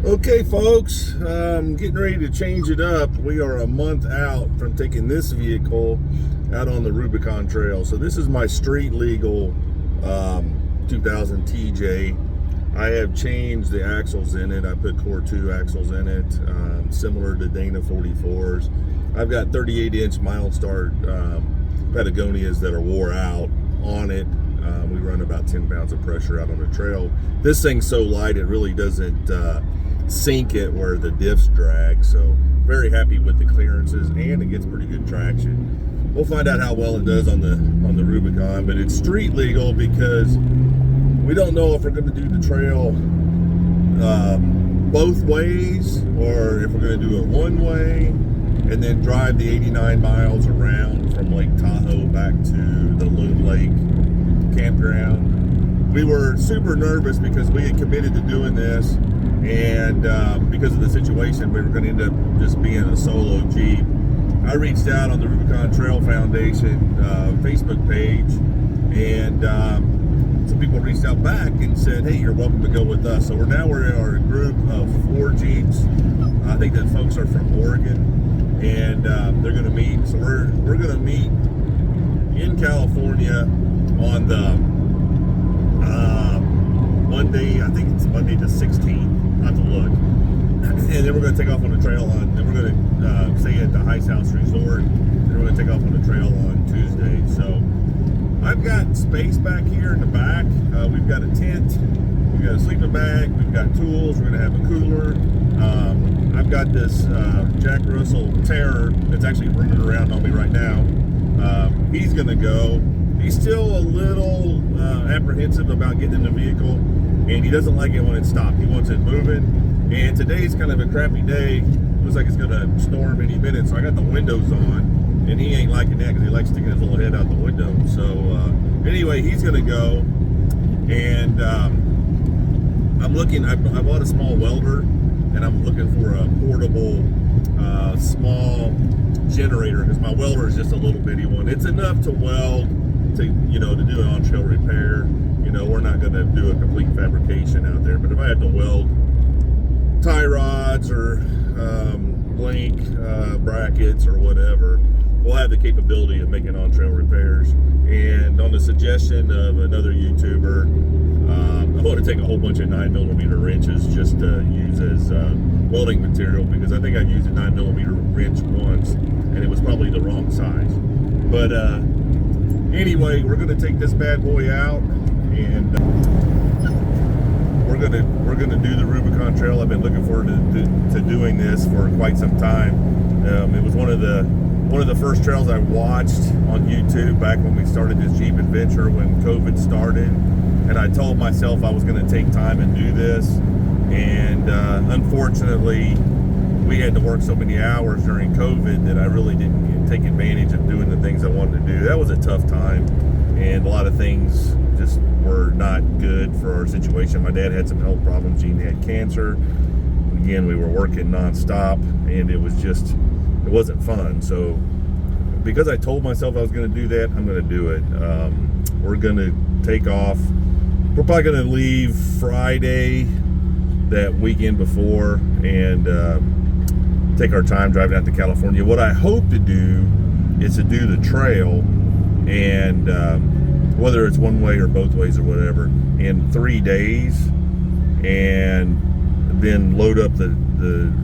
Okay, folks, getting ready to change it up. We are a month out from taking this vehicle out on the Rubicon Trail. So this is my street legal 2000 TJ. I have changed the axles in it. I put Core 2 axles in it, similar to Dana 44s. I've got 38-inch mild start Patagonias that are wore out on it. We run about 10 pounds of pressure out on the trail. This thing's so light it really doesn't sink it where the diffs drag. So very happy with the clearances, and it gets pretty good traction. We'll find out how well it does on the Rubicon, but it's street legal because we don't know if we're going to do the trail both ways, or if we're going to do it one way and then drive the 89 miles around from Lake Tahoe back to the Loon Lake campground. We were super nervous because we had committed to doing this, and because of the situation, we were going to end up just being a solo Jeep. I reached out on the Rubicon Trail Foundation Facebook page, and some people reached out back and said, hey, you're welcome to go with us. So we are a group of 4 Jeeps. I think that folks are from Oregon, and they're going to meet. So we're going to meet in California on the Monday. I think it's Monday the 16th. I'll have to look. And then we're going to take off on the trail then we're going to stay at the Ice House Resort. And we're going to take off on the trail on Tuesday. So I've got space back here in the back. We've got a tent. We've got a sleeping bag. We've got tools. We're going to have a cooler. I've got this Jack Russell Terror that's actually running around on me right now. He's going to go. He's still a little apprehensive about getting in the vehicle, and he doesn't like it when it stopped. He wants it moving. And today's kind of a crappy day. Looks like it's going to storm any minute, so I got the windows on, and he ain't liking that because he likes sticking his little head out the window. So anyway, he's going to go, and I'm looking. I bought a small welder, and I'm looking for a portable small generator because my welder is just a little bitty one. It's enough to weld, to do an on-trail repair. We're not going to do a complete fabrication out there, but if I had to weld tie rods or blank brackets or whatever, we'll have the capability of making on-trail repairs. And on the suggestion of another YouTuber, I want to take a whole bunch of 9mm wrenches just to use as welding material, because I think I used a 9mm wrench once and it was probably the wrong size. But anyway, we're going to take this bad boy out, and we're gonna do the Rubicon Trail. I've been looking forward to doing this for quite some time. It was one of the first trails I watched on YouTube back when we started this Jeep adventure, when COVID started, and I told myself I was going to take time and do this, and unfortunately we had to work so many hours during COVID that I really didn't take advantage of doing the things I wanted to do. That was a tough time, and a lot of things just were not good for our situation. My dad had some health problems. Gene had cancer. Again, we were working nonstop, and it wasn't fun. So because I told myself I was going to do that, I'm going to do it. We're going to take off. We're probably going to leave Friday, that weekend before, and take our time driving out to California. What I hope to do is to do the trail, and whether it's one way or both ways or whatever, in 3 days, and then load up the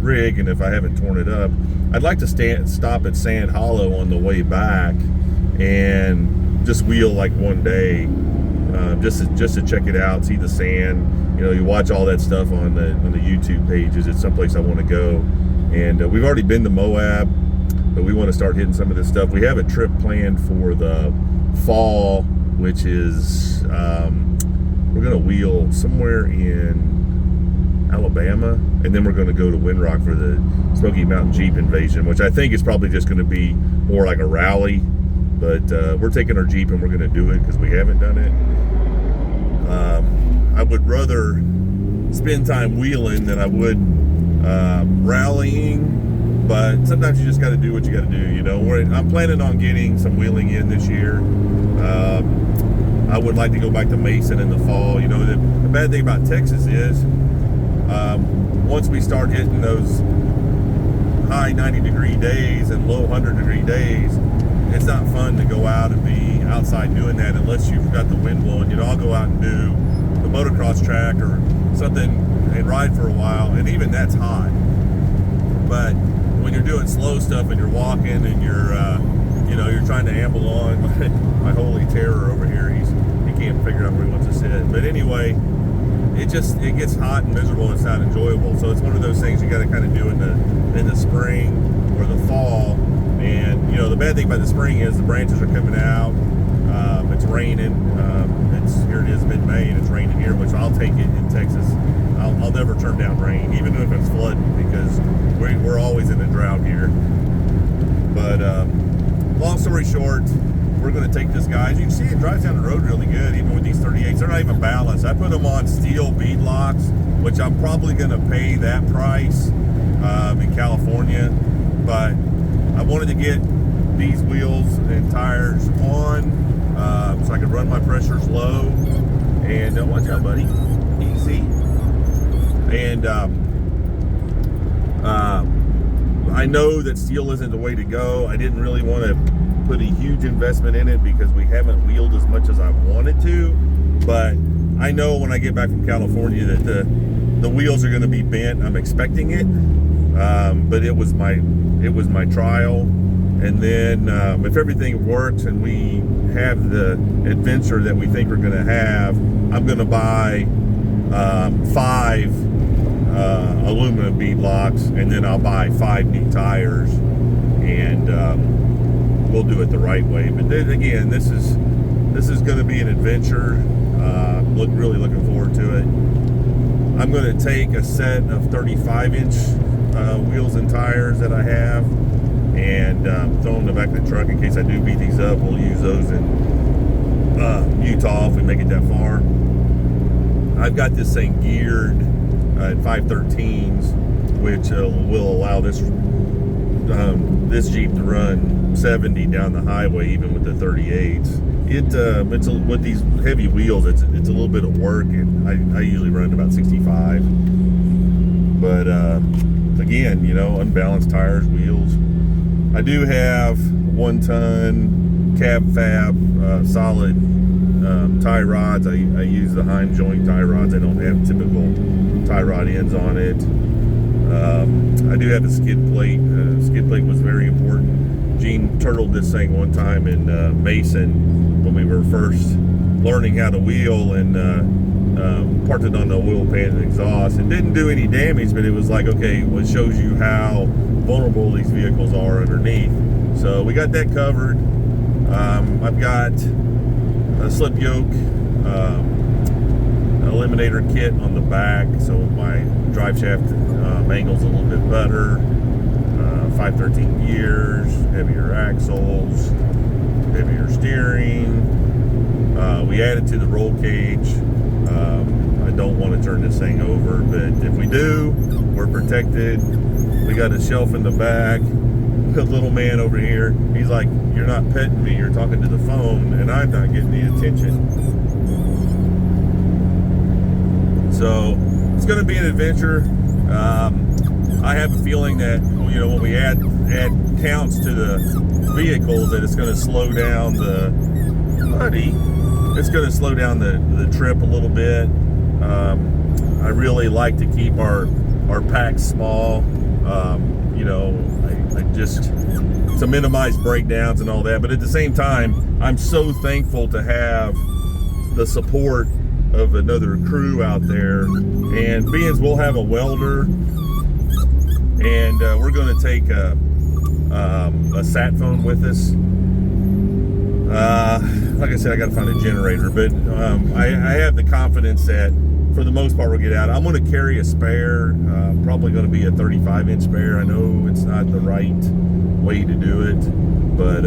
rig. And if I haven't torn it up, I'd like to stop at Sand Hollow on the way back and just wheel like one day, just to check it out, see the sand. You watch all that stuff on the YouTube pages. It's someplace I want to go, and we've already been to Moab, but we want to start hitting some of this stuff. We have a trip planned for the fall, which is we're going to wheel somewhere in Alabama, and then we're going to go to Windrock for the Smoky Mountain Jeep Invasion, which I think is probably just going to be more like a rally. But we're taking our Jeep and we're going to do it because we haven't done it. I would rather spend time wheeling than I would rallying, but sometimes you just got to do what you got to do. I'm planning on getting some wheeling in this year. I would like to go back to Mason in the fall. The bad thing about Texas is once we start hitting those high 90-degree days and low 100-degree days, it's not fun to go out and be outside doing that unless you've got the wind blowing. I'll go out and do the motocross track or something and ride for a while, and even that's hot. But when you're doing slow stuff and you're walking and you're trying to amble on, my holy terror over here, he can't figure out where he wants to sit. But anyway, it gets hot and miserable and it's not enjoyable. So it's one of those things you got to kind of do in the spring or the fall. And the bad thing about the spring is the branches are coming out. It's raining. Here it is mid-May and it's raining here, which I'll take it in Texas. I'll never turn down rain, even if it's flooding, because we're always in a drought here. But long story short, we're going to take this guy. As you can see, it drives down the road really good, even with these 38s. They're not even balanced. I put them on steel bead locks, which I'm probably going to pay that price in California. But I wanted to get these wheels and tires on so I could run my pressures low. And watch out, buddy. Easy. And I know that steel isn't the way to go. I didn't really want to put a huge investment in it because we haven't wheeled as much as I wanted to. But I know when I get back from California that the wheels are going to be bent. I'm expecting it. But it was my trial. And then if everything works and we have the adventure that we think we're going to have, I'm going to buy 5 aluminum bead locks, and then I'll buy 5 new tires, and we'll do it the right way. But then again, this is going to be an adventure. Really looking forward to it. I'm going to take a set of 35-inch wheels and tires that I have and throw them in the back of the truck in case I do beat these up. We'll use those in Utah if we make it that far. I've got this thing geared at 513s, which will allow this Jeep to run 70 down the highway, even with the 38s. It's with these heavy wheels, it's a little bit of work, and I usually run about 65. But again, unbalanced tires, wheels. I do have 1-ton cab fab solid tie rods. I use the Heim joint tie rods. I don't have typical tie rod ends on it. I do have a skid plate. Skid plate was very important. Gene turtled this thing one time in Mason when we were first learning how to wheel, and parked it on the oil pan and exhaust. It didn't do any damage, but it was like, okay, well, it shows you how vulnerable these vehicles are underneath. So we got that covered. I've got a slip yoke eliminator kit on the back, so my drive shaft angle's a little bit better. 513 gears, heavier axles, heavier steering. We added to the roll cage. I don't want to turn this thing over, but if we do, we're protected. We got a shelf in the back. The little man over here, he's like, "You're not petting me, you're talking to the phone," and I'm not getting the attention. So it's going to be an adventure. I have a feeling that when we add counts to the vehicles, that it's going to slow down it's going to slow down the trip a little bit. I really like to keep our packs small. I just to minimize breakdowns and all that. But at the same time, I'm so thankful to have the support of another crew out there. And being we'll have a welder, and we're going to take a sat phone with us. Like I said, I got to find a generator, but I have the confidence that for the most part we'll get out. I'm going to carry a spare, probably going to be a 35-inch spare. I know it's not the right way to do it, but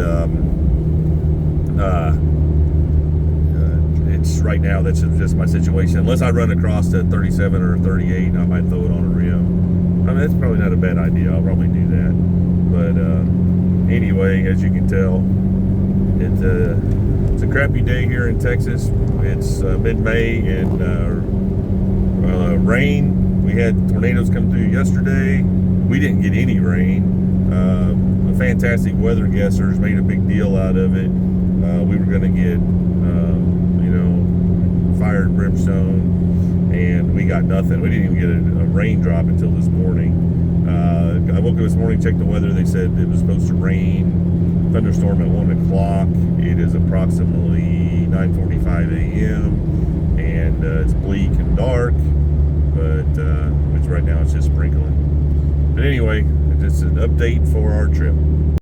it's right now, that's just my situation. Unless I run across a 37 or a 38, I might throw it on a rim. I mean, that's probably not a bad idea. I'll probably do that. But anyway, as you can tell, it's a crappy day here in Texas. It's mid-May, and rain We had tornadoes come through yesterday. We didn't get any rain. The fantastic weather guessers made a big deal out of it. We were going to get, fire and brimstone, and we got nothing. We didn't even get a raindrop until this morning. I woke up this morning, checked the weather. They said it was supposed to rain, thunderstorm at 1 o'clock. It is approximately 9:45 a.m. and it's bleak and dark, but right now it's just sprinkling. But anyway, it's an update for our trip.